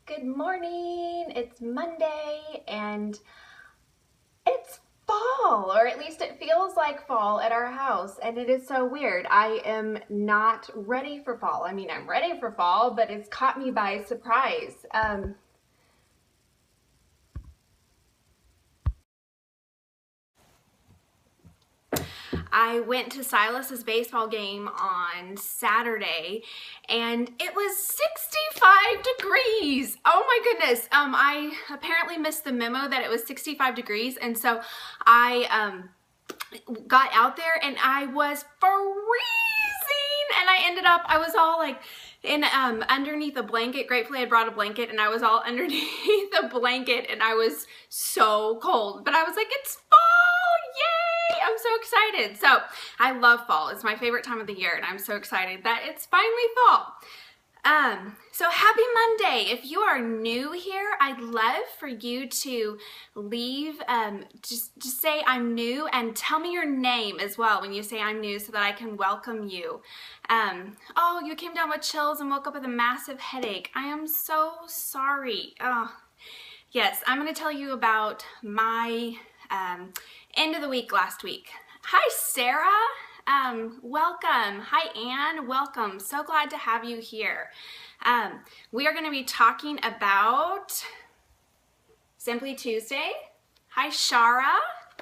Good morning. It's Monday and it's fall, or at least it feels like fall at our house, and it is so weird. I am not ready for fall. I mean, I'm ready for fall, but it's caught me by surprise. I went to Silas's baseball game on Saturday and it was 65 degrees. Oh my goodness. I apparently missed the memo that it was 65 degrees, and so I got out there and I was freezing, and I was all like in underneath a blanket. Gratefully I brought a blanket and I was all underneath the blanket and I was so cold, but I was like, it's fall, yay, I'm so excited. So I love fall. It's my favorite time of the year and I'm so excited that it's finally fall. So happy Monday. If you are new here, I'd love for you to leave, just say I'm new, and tell me your name as well when you say I'm new so that I can welcome you. Oh, you came down with chills and woke up with a massive headache. I am so sorry. Oh, yes, I'm going to tell you about my end of the week last week. Hi, Sarah. Welcome. Hi, Anne. Welcome. So glad to have you here. We are going to be talking about Simply Tuesday. Hi, Shara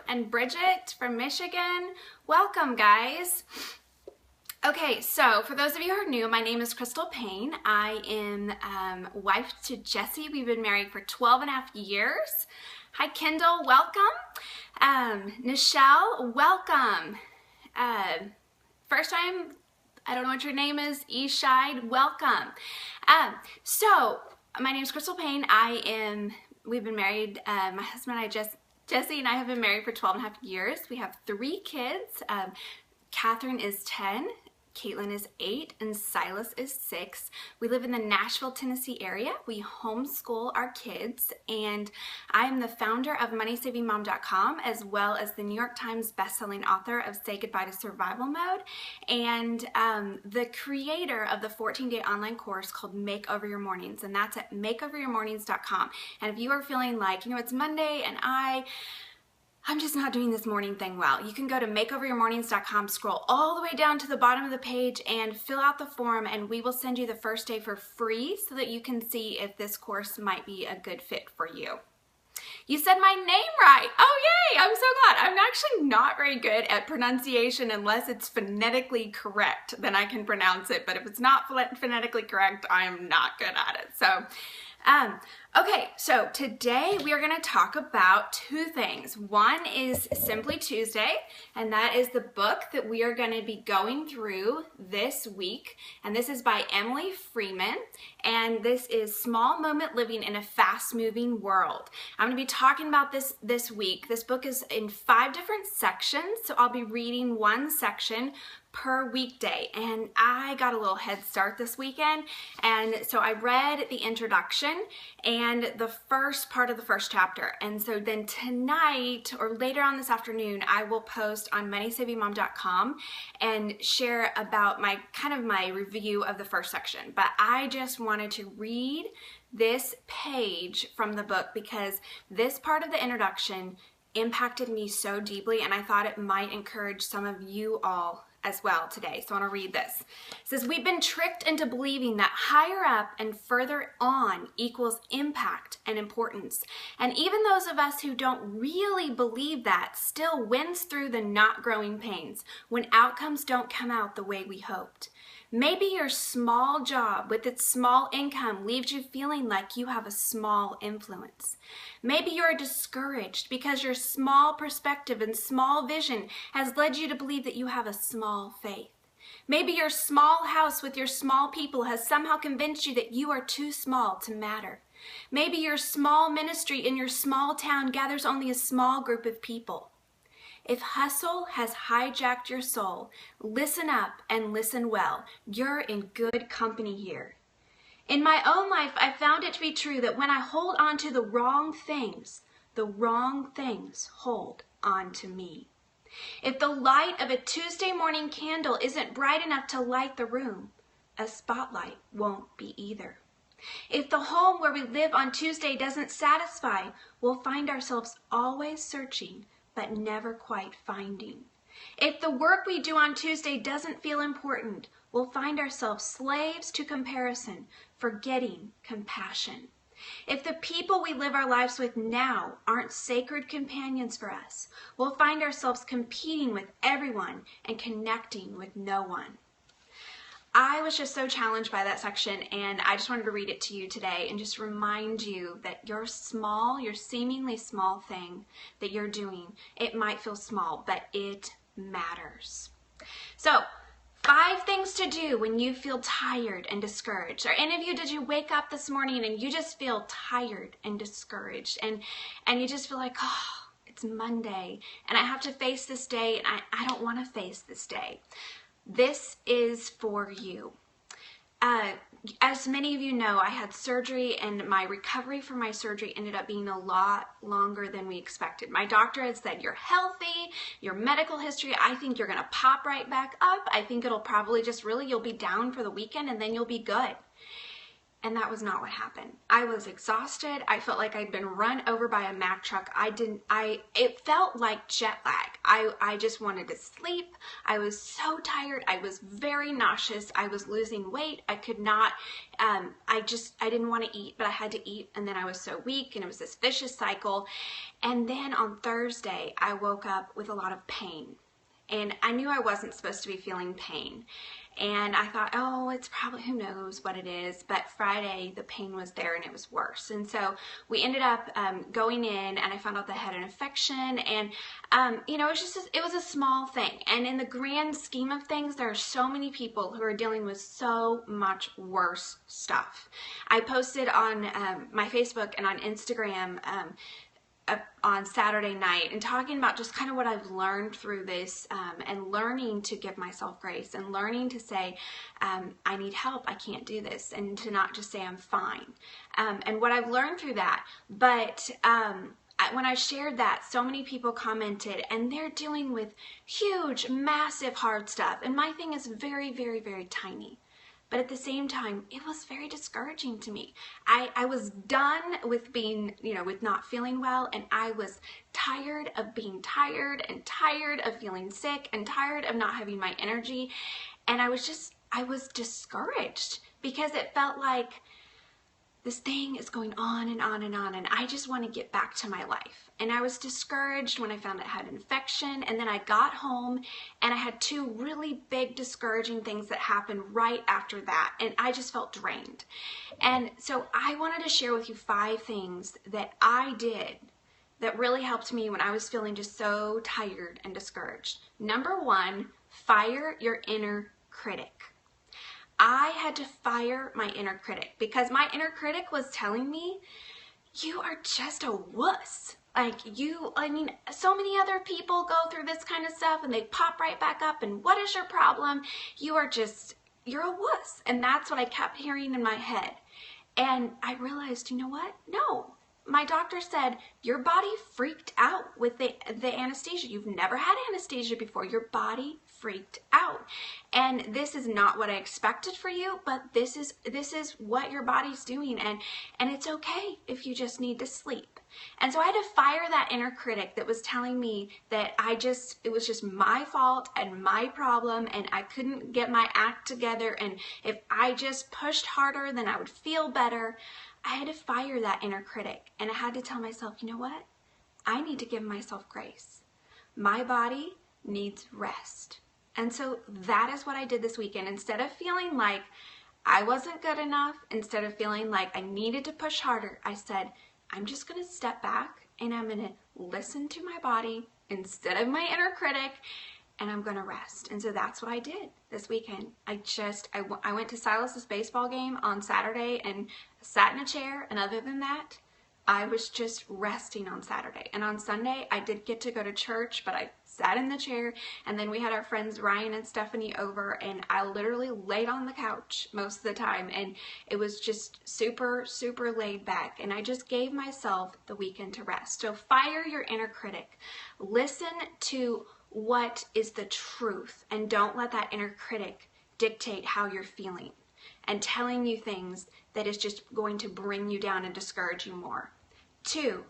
and Bridget from Michigan. Welcome, guys. Okay, so for those of you who are new, my name is Crystal Payne. I am wife to Jesse. We've been married for 12 and a half years. Hi, Kendall. Welcome. Nichelle, welcome. First time, I don't know what your name is, Eshide, welcome. So my name is Crystal Payne. We've been married, my husband and I, Jesse and I have been married for 12 and a half years. We have 3 kids. Catherine is 10. Caitlin is 8 and Silas is 6. We live in the Nashville, Tennessee area. We homeschool our kids, and I am the founder of MoneySavingMom.com, as well as the New York Times bestselling author of Say Goodbye to Survival Mode, and the creator of the 14-day online course called Make Over Your Mornings, and that's at makeoveryourmornings.com. And if you are feeling like, it's Monday and I'm just not doing this morning thing well, you can go to makeoveryourmornings.com, scroll all the way down to the bottom of the page and fill out the form, and we will send you the first day for free so that you can see if this course might be a good fit for you. You said my name right. Oh, yay. I'm so glad. I'm actually not very good at pronunciation unless it's phonetically correct. Then I can pronounce it. But if it's not phonetically correct, I am not good at it. So, okay, so today we are going to talk about 2 things. One is Simply Tuesday, and that is the book that we are going to be going through this week. And this is by Emily Freeman, and this is Small Moment Living in a Fast-Moving World. I'm going to be talking about this week. This book is in 5 different sections, so I'll be reading one section per weekday, and I got a little head start this weekend, and so I read the introduction and the first part of the first chapter, and so then tonight or later on this afternoon I will post on MoneySavingMom.com and share about my review of the first section. But I just wanted to read this page from the book because this part of the introduction impacted me so deeply, and I thought it might encourage some of you all as well today. So I want to read this. It says, we've been tricked into believing that higher up and further on equals impact and importance. And even those of us who don't really believe that still wins through the not growing pains when outcomes don't come out the way we hoped. Maybe your small job with its small income leaves you feeling like you have a small influence. Maybe you're discouraged because your small perspective and small vision has led you to believe that you have a small faith. Maybe your small house with your small people has somehow convinced you that you are too small to matter. Maybe your small ministry in your small town gathers only a small group of people. If hustle has hijacked your soul, listen up and listen well. You're in good company here. In my own life, I found it to be true that when I hold on to the wrong things hold on to me. If the light of a Tuesday morning candle isn't bright enough to light the room, a spotlight won't be either. If the home where we live on Tuesday doesn't satisfy, we'll find ourselves always searching, but never quite finding. If the work we do on Tuesday doesn't feel important, we'll find ourselves slaves to comparison, forgetting compassion. If the people we live our lives with now aren't sacred companions for us, we'll find ourselves competing with everyone and connecting with no one. I was just so challenged by that section, and I just wanted to read it to you today and just remind you that your seemingly small thing that you're doing, it might feel small, but it matters. So, 5 things to do when you feel tired and discouraged. Or any of you, did you wake up this morning and you just feel tired and discouraged and you just feel like, oh, it's Monday and I have to face this day and I don't want to face this day. This is for you. As many of you know, I had surgery and my recovery from my surgery ended up being a lot longer than we expected. My doctor had said, you're healthy, your medical history, I think you're gonna pop right back up. I think it'll probably just you'll be down for the weekend and then you'll be good. And that was not what happened. I was exhausted. I felt like I'd been run over by a Mack truck. It felt like jet lag. I just wanted to sleep. I was so tired. I was very nauseous. I was losing weight. I could not, I didn't want to eat, but I had to eat. And then I was so weak and it was this vicious cycle. And then on Thursday, I woke up with a lot of pain. And I knew I wasn't supposed to be feeling pain. And I thought, oh, it's probably, who knows what it is. But Friday, the pain was there and it was worse. And so we ended up going in and I found out that I had an infection. And, you know, it was a small thing. And in the grand scheme of things, there are so many people who are dealing with so much worse stuff. I posted on my Facebook and on Instagram on Saturday night and talking about just kind of what I've learned through this and learning to give myself grace and learning to say, I need help, I can't do this, and to not just say I'm fine. And what I've learned through that, but when I shared that, so many people commented and they're dealing with huge, massive, hard stuff. And my thing is very, very, very tiny. But at the same time, it was very discouraging to me. I was done with being, with not feeling well, and I was tired of being tired and tired of feeling sick and tired of not having my energy. And I was discouraged because it felt like this thing is going on and on and on, and I just want to get back to my life. And I was discouraged when I found I had an infection, and then I got home and I had 2 really big discouraging things that happened right after that, and I just felt drained. And so I wanted to share with you 5 things that I did that really helped me when I was feeling just so tired and discouraged. Number 1, fire your inner critic. I had to fire my inner critic because my inner critic was telling me, you are just a wuss. So many other people go through this kind of stuff and they pop right back up, and what is your problem? You're a wuss. And that's what I kept hearing in my head. And I realized, you know what? No. My doctor said, your body freaked out with the anesthesia. You've never had anesthesia before. Your body freaked out. And this is not what I expected for you, but this is what your body's doing. And it's okay if you just need to sleep. And so I had to fire that inner critic that was telling me that it was just my fault and my problem, and I couldn't get my act together. And if I just pushed harder, then I would feel better. I had to fire that inner critic, and I had to tell myself, you know what? I need to give myself grace. My body needs rest. And so that is what I did this weekend. Instead of feeling like I wasn't good enough, instead of feeling like I needed to push harder, I said, I'm just going to step back and I'm going to listen to my body instead of my inner critic, and I'm going to rest. And so that's what I did this weekend. I went to Silas's baseball game on Saturday and sat in a chair, and other than that, I was just resting on Saturday. And on Sunday, I did get to go to church, but I sat in the chair, and then we had our friends Ryan and Stephanie over, and I literally laid on the couch most of the time, and it was just super, super laid back, and I just gave myself the weekend to rest. So fire your inner critic. Listen to what is the truth, and don't let that inner critic dictate how you're feeling and telling you things that is just going to bring you down and discourage you more. 2,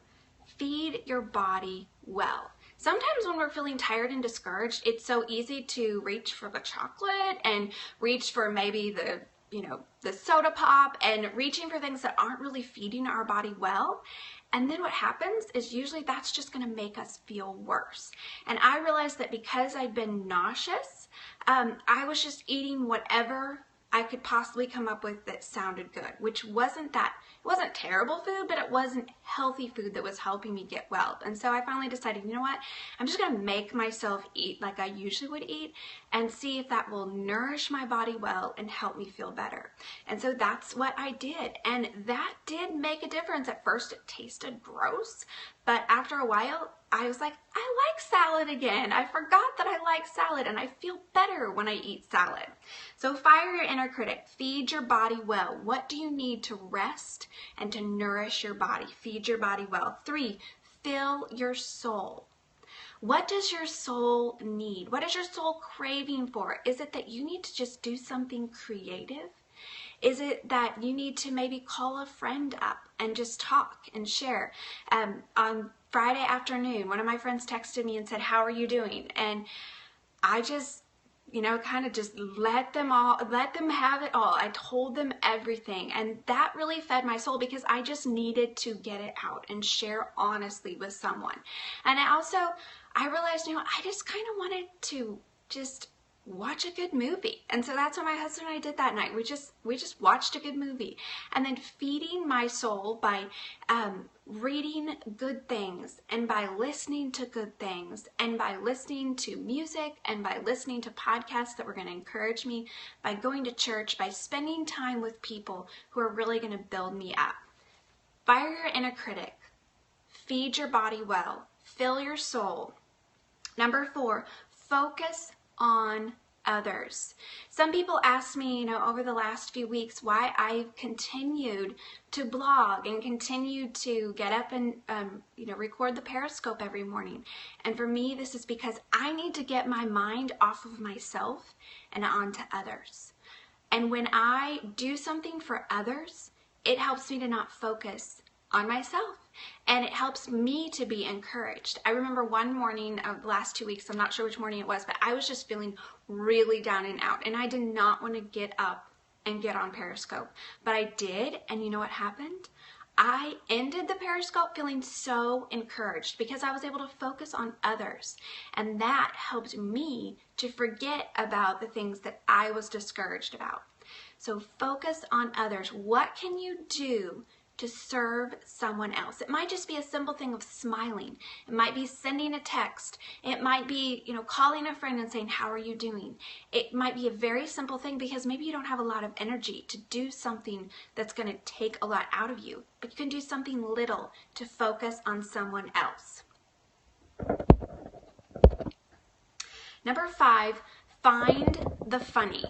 feed your body well. Sometimes when we're feeling tired and discouraged, it's so easy to reach for the chocolate and reach for maybe the soda pop and reaching for things that aren't really feeding our body well. And then what happens is usually that's just going to make us feel worse. And I realized that because I'd been nauseous, I was just eating whatever I could possibly come up with that sounded good, which wasn't terrible food, but it wasn't healthy food that was helping me get well. And so I finally decided, you know what, I'm just going to make myself eat like I usually would eat and see if that will nourish my body well and help me feel better. And so that's what I did. And that did make a difference. At first it tasted gross, but after a while I was like, I like salad again. I forgot that I like salad and I feel better when I eat salad. So fire your inner critic. Feed your body well. What do you need to rest and to nourish your body? Feed your body well. 3, fill your soul. What does your soul need? What is your soul craving for? Is it that you need to just do something creative? Is it that you need to maybe call a friend up and just talk and share? On Friday afternoon, one of my friends texted me and said, how are you doing? And I just, kind of just let them have it all. I told them everything. And that really fed my soul because I just needed to get it out and share honestly with someone. And I realized, I just kind of wanted to just watch a good movie. And so that's what my husband and I did that night. We just watched a good movie. And then feeding my soul by reading good things and by listening to good things and by listening to music and by listening to podcasts that were going to encourage me, by going to church, by spending time with people who are really going to build me up. Fire your inner critic. Feed your body well. Fill your soul. Number 4, focus on others. Some people ask me, over the last few weeks why I've continued to blog and continued to get up and, record the Periscope every morning. And for me, this is because I need to get my mind off of myself and onto others. And when I do something for others, it helps me to not focus on myself. And it helps me to be encouraged. I remember one morning of the last 2 weeks, I'm not sure which morning it was, but I was just feeling really down and out. And I did not want to get up and get on Periscope. But I did, and you know what happened? I ended the Periscope feeling so encouraged because I was able to focus on others. And that helped me to forget about the things that I was discouraged about. So focus on others. What can you do to serve someone else? It might just be a simple thing of smiling. It might be sending a text. It might be, calling a friend and saying, how are you doing? It might be a very simple thing because maybe you don't have a lot of energy to do something that's going to take a lot out of you, but you can do something little to focus on someone else. Number 5, find the funny.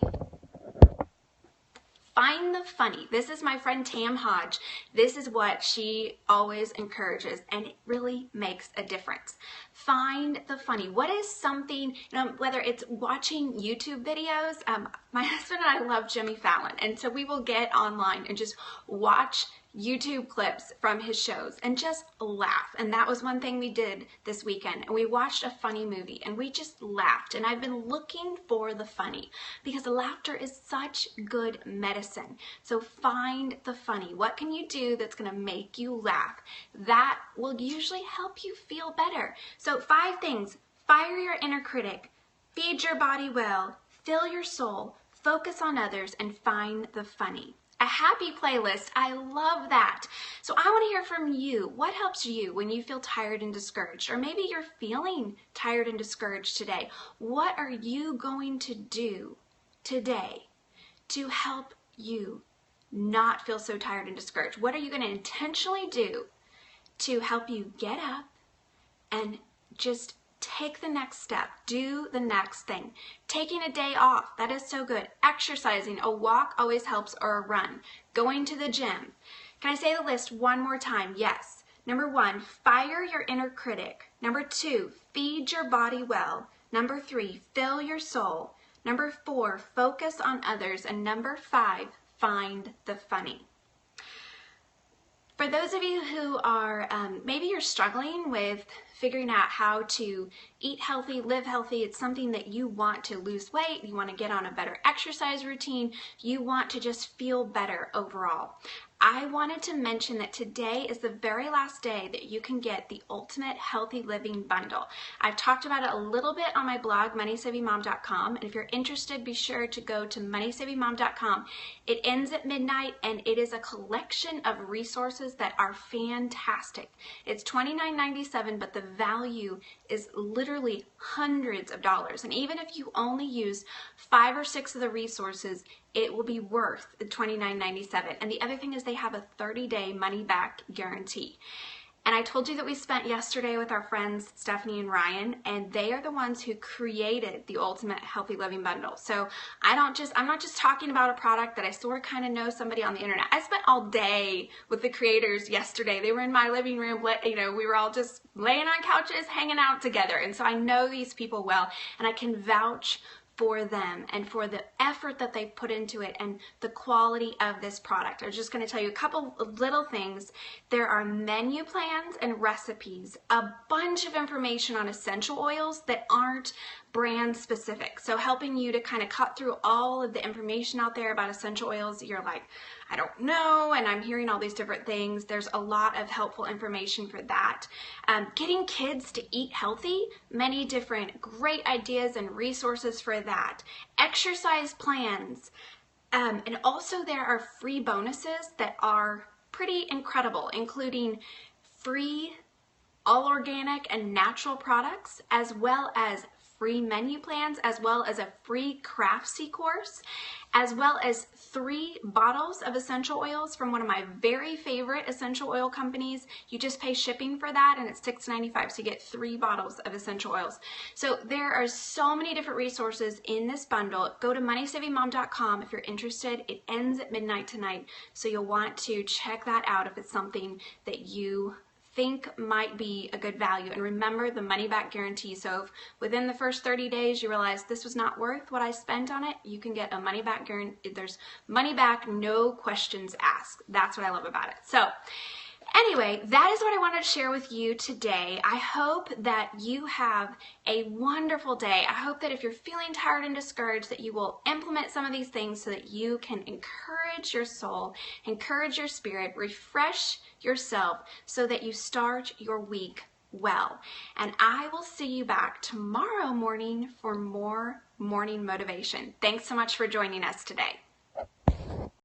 Find the funny. This is my friend Tam Hodge. This is what she always encourages, and it really makes a difference. Find the funny. What is something, whether it's watching YouTube videos, my husband and I love Jimmy Fallon, and so we will get online and just watch YouTube clips from his shows and just laugh. And that was one thing we did this weekend. And we watched a funny movie and we just laughed. And I've been looking for the funny because laughter is such good medicine. So find the funny. What can you do that's going to make you laugh? That will usually help you feel better. So 5 things. Fire your inner critic. Feed your body well. Fill your soul. Focus on others and find the funny. A happy playlist. I love that. So I want to hear from you. What helps you when you feel tired and discouraged? Or maybe you're feeling tired and discouraged today. What are you going to do today to help you not feel so tired and discouraged? What are you going to intentionally do to help you get up and just take the next step, do the next thing? Taking a day off, that is so good. Exercising, a walk always helps, or a run. Going to the gym. Can I say the list one more time? Yes. Number 1, fire your inner critic. Number 2, feed your body well. Number 3, fill your soul. Number 4, focus on others. And number 5, find the funny. For those of you who are, maybe you're struggling with figuring out how to eat healthy, live healthy, it's something that you want to lose weight, you want to get on a better exercise routine, you want to just feel better overall. I wanted to mention that today is the very last day that you can get the Ultimate Healthy Living Bundle. I've talked about it a little bit on my blog, MoneySavingMom.com, and if you're interested, be sure to go to MoneySavingMom.com. It ends at midnight, and it is a collection of resources that are fantastic. It's $29.97, but the value is literally hundreds of dollars, and even if you only use 5 or 6 of the resources, it will be worth $29.97. And the other thing is they have a 30-day money-back guarantee. And I told you that we spent yesterday with our friends Stephanie and Ryan, and they are the ones who created the Ultimate Healthy Living Bundle. So I'm not just talking about a product that I sort of kind of know somebody on the internet. I spent all day with the creators yesterday. They were in my living room, we were all just laying on couches, hanging out together. And so I know these people well, and I can vouch for them and for the effort that they put into it and the quality of this product. I'm just going to tell you a couple of little things. There are menu plans and recipes, a bunch of information on essential oils that aren't brand specific. So helping you to kind of cut through all of the information out there about essential oils that you're like, I don't know, and I'm hearing all these different things. There's a lot of helpful information for that. Getting kids to eat healthy, many different great ideas and resources for that. Exercise plans, and also there are free bonuses that are pretty incredible, including free all organic and natural products, as well as free menu plans, as well as a free Craftsy course, as well as 3 bottles of essential oils from one of my very favorite essential oil companies. You just pay shipping for that, and it's $6.95, so you get 3 bottles of essential oils. So there are so many different resources in this bundle. Go to MoneySavingMom.com if you're interested. It ends at midnight tonight, so you'll want to check that out if it's something that you think might be a good value. And remember the money back guarantee. So if within the first 30 days you realize this was not worth what I spent on it, you can get a money back guarantee. There's money back, no questions asked. That's what I love about it. So anyway, that is what I wanted to share with you today. I hope that you have a wonderful day. I hope that if you're feeling tired and discouraged, that you will implement some of these things so that you can encourage your soul, encourage your spirit, refresh yourself so that you start your week well. And I will see you back tomorrow morning for more morning motivation. Thanks so much for joining us today.